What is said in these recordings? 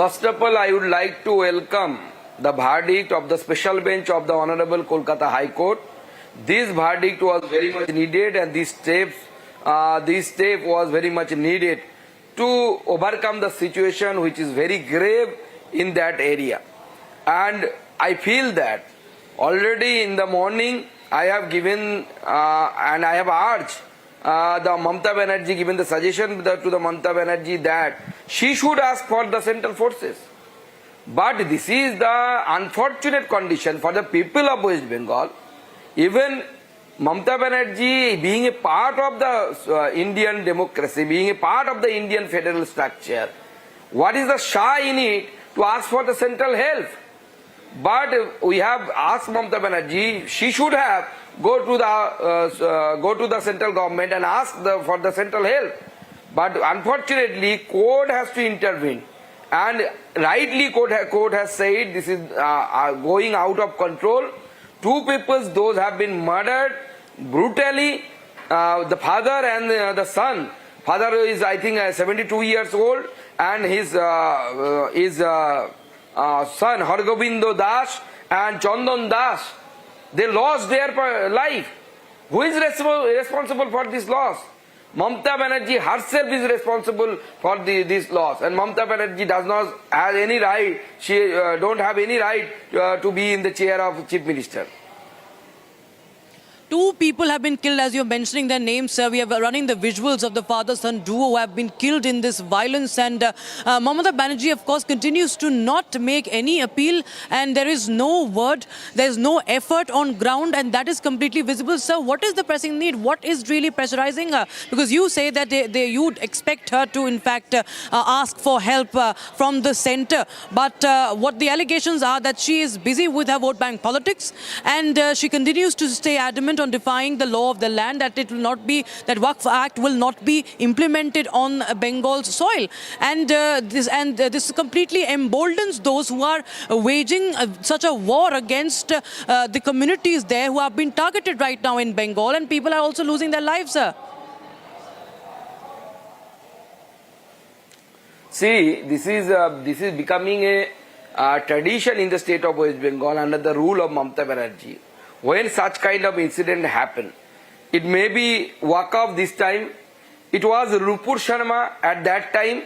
First of all, I would like to welcome the verdict of the special bench of the Honorable Kolkata High Court. This verdict was very much needed, and this step was very much needed to overcome the situation which is very grave in that area. And I feel that already in the morning I have given and I have urged the Mamata Banerjee, given the suggestion to the Mamata Banerjee that she should ask for the central forces. But this is the unfortunate condition for the people of West Bengal. Even Mamata Banerjee, being a part of the Indian democracy, being a part of the Indian federal structure, what is the shy in it to ask for the central help? But we have asked Mamata Banerjee, she should have go to the central government and ask for the central help. But unfortunately, court has to intervene, and rightly court has said this is going out of control. Two people, those have been murdered brutally, the father and the son. Father is, I think, 72 years old, and his son Hargobindo Das and Chandan Das, they lost their life. Who is responsible for this loss? Mamata Banerjee herself is responsible for this loss, and Mamata Banerjee does not have any right. She don't have any right to be in the chair of Chief Minister. Two people have been killed, as you're mentioning their names, sir. We are running the visuals of the father-son duo who have been killed in this violence. And Mamata Banerjee, of course, continues to not make any appeal. And there is no word, there is no effort on ground. And that is completely visible. Sir, what is the pressing need? What is really pressurizing her? Because you say that you'd expect her to, in fact, ask for help from the centre. But what the allegations are that she is busy with her vote bank politics. And she continues to stay adamant on defying the law of the land, that it will not be, that Waqf Act will not be implemented on Bengal's soil. And this completely emboldens those who are waging such a war against the communities there who have been targeted right now in Bengal, and people are also losing their lives, sir. See, this is becoming a tradition in the state of West Bengal under the rule of Mamata Banerjee. When such kind of incident happen, it may be Waqf this time, it was Rupur Sharma at that time.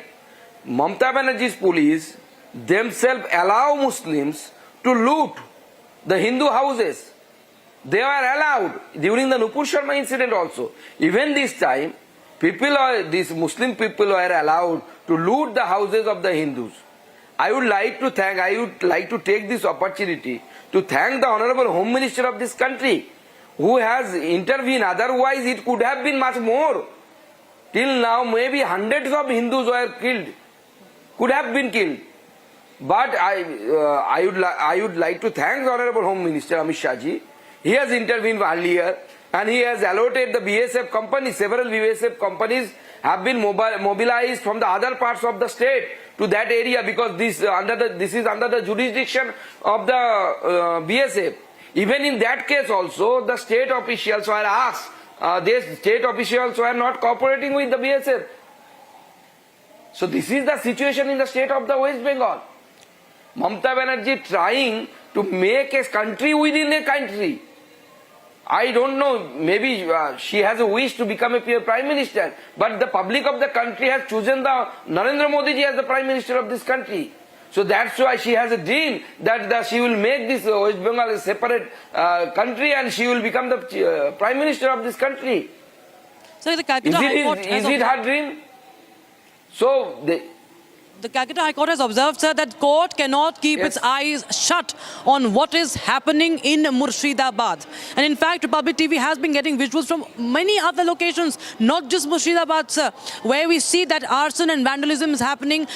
Mamata Banerjee's police themselves allow Muslims to loot the Hindu houses. They were allowed during the Nupur Sharma incident also. Even this time, these Muslim people were allowed to loot the houses of the Hindus. I would like to take this opportunity to thank the Honorable Home Minister of this country who has intervened. Otherwise, it could have been much more. Till now, maybe hundreds of Hindus were killed, could have been killed. But I would like to thank the Honorable Home Minister Amit Shah ji. He has intervened earlier, and he has allotted the BSF companies. Several BSF companies have been mobilized from the other parts of the state to that area, because this is under the jurisdiction of the BSF. Even in that case also, the state officials were asked. These state officials were not cooperating with the BSF. So this is the situation in the state of the West Bengal. Mamata Banerjee trying to make a country within a country. I don't know, maybe she has a wish to become a prime minister, but the public of the country has chosen the Narendra Modi ji as the prime minister of this country. So that's why she has a dream that she will make this West Bengal a separate country, and she will become the prime minister of this country. So the Calcutta High Court is it her dream? So the Calcutta High Court has observed, sir, that court cannot keep its eyes shut on what is happening in Murshidabad. And in fact, Republic TV has been getting visuals from many other locations, not just Murshidabad, sir, where we see that arson and vandalism is happening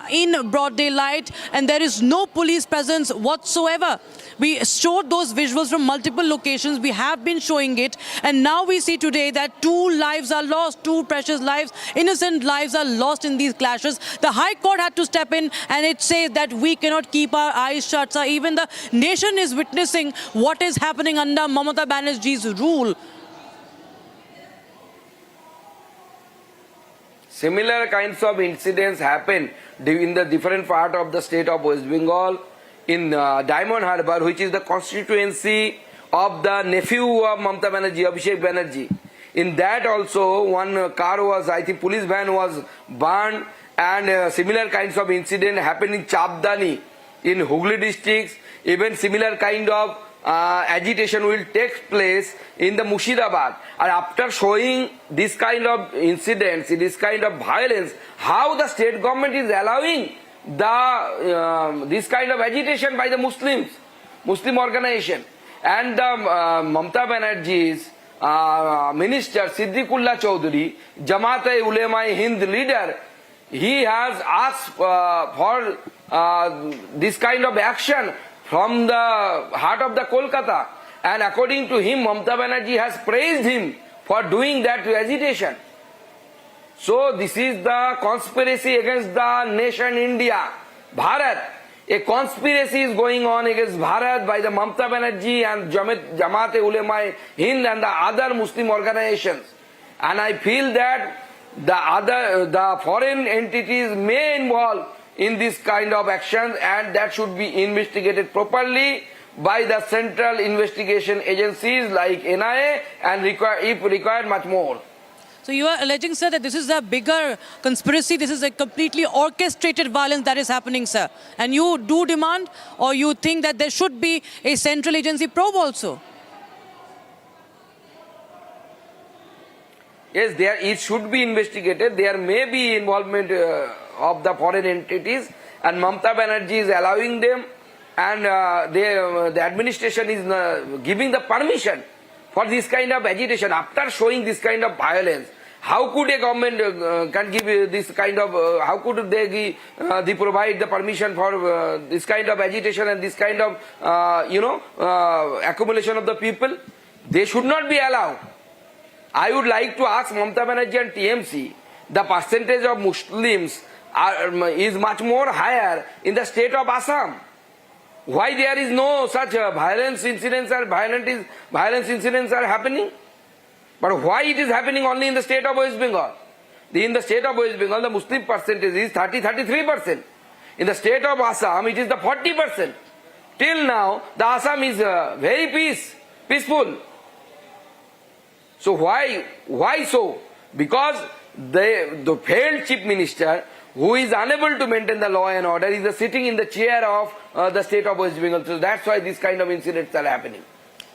in broad daylight, and there is no police presence whatsoever. We showed those visuals from multiple locations. We have been showing it. And now we see today that 2 lives are lost, 2 precious lives, innocent lives are lost in these clashes. The High Court had to step in, and it says that we cannot keep our eyes shut. So even the nation is witnessing what is happening under Mamata Banerjee's rule. similar kinds of incidents happen in the different part of the state of West Bengal, in Diamond Harbour, which is the constituency of the nephew of Mamata Banerjee, Abhishek Banerjee. In that also, one car was, I think police van was burned, and similar kinds of incident happened in Chapdani, in Hooghly districts. Even similar kind of agitation will take place in the Murshidabad. And after showing this kind of incidents, this kind of violence, how the state government is allowing this kind of agitation by the Muslims, Muslim organization. And the Mamata Banerjee's minister Siddiqullah Chaudhary, Jamaat-e-Ulema-e-Hind leader, he has asked for this kind of action from the heart of the Kolkata. And according to him, Mamata Banerjee has praised him for doing that agitation. So this is the conspiracy against the nation India, Bharat. A conspiracy is going on against Bharat by the Mamata Banerjee and Jamaat-e-Ulema-e-Hind and the other Muslim organizations. And I feel that the foreign entities may involve in this kind of actions, and that should be investigated properly by the central investigation agencies like NIA, and if required, much more. So you are alleging, sir, that this is a bigger conspiracy, this is a completely orchestrated violence that is happening, sir. And you do demand, or you think that there should be a central agency probe also? Yes, it should be investigated. There may be involvement of the foreign entities, and Mamata Banerjee is allowing them, and the administration is giving the permission for this kind of agitation. After showing this kind of violence, how could a government can give this kind of, how could they provide the permission for this kind of agitation and this kind of, accumulation of the people? They should not be allowed. I would like to ask Mamata Banerjee and TMC, the percentage of Muslims is much more higher in the state of Assam. Why there is no such violence incidents are happening? But why it is happening only in the state of West Bengal? In the state of West Bengal, the Muslim percentage is 33%. In the state of Assam, it is the 40%. Till now, the Assam is very peaceful. So why so? Because the failed chief minister, who is unable to maintain the law and order, is sitting in the chair of the state of West Bengal. So that's why these kind of incidents are happening.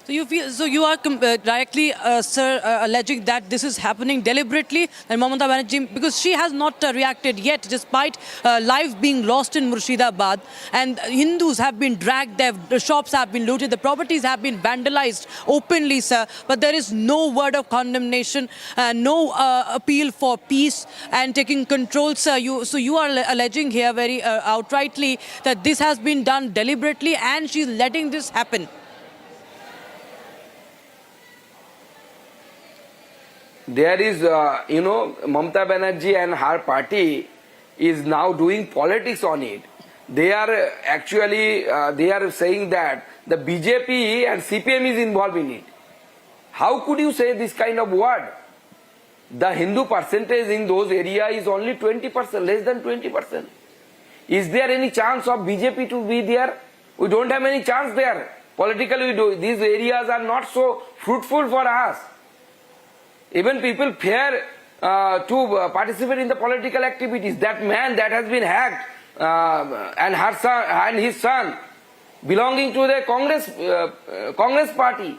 So you feel, so you are directly, sir, alleging that this is happening deliberately, and Mamata Banerjee, because she has not reacted yet, despite lives being lost in Murshidabad, and Hindus have been dragged there, the shops have been looted, the properties have been vandalized openly, sir, but there is no word of condemnation, no appeal for peace and taking control, sir. So you are alleging here very outrightly that this has been done deliberately and she's letting this happen. There is, Mamata Banerjee and her party is now doing politics on it. They are actually, they are saying that the BJP and CPM is involved in it. How could you say this kind of word? The Hindu percentage in those areas is only 20%, less than 20%. Is there any chance of BJP to be there? We don't have any chance there. Politically, these areas are not so fruitful for us. Even people fear to participate in the political activities. That man that has been hacked and her son and his son belonging to the Congress party.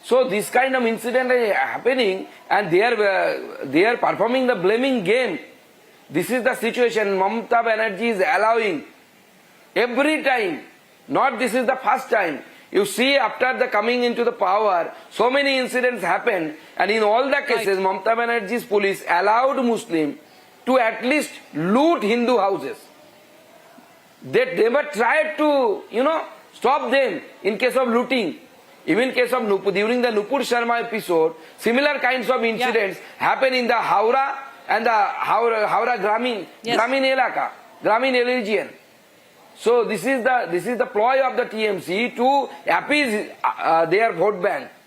So this kind of incident is happening, and they are performing the blaming game. This is the situation Mamata Banerjee is allowing every time. Not this is the first time. You see, after the coming into the power, so many incidents happened, and in all the cases, Mamata Banerjee's police allowed Muslims to at least loot Hindu houses. They never tried to, stop them in case of looting. Even in case of during the Nupur Sharma episode, similar kinds of incidents happen in the Howrah and the Howrah Gramin Elaka, Gramin region. So this is the ploy of the TMC to appease their vote bank.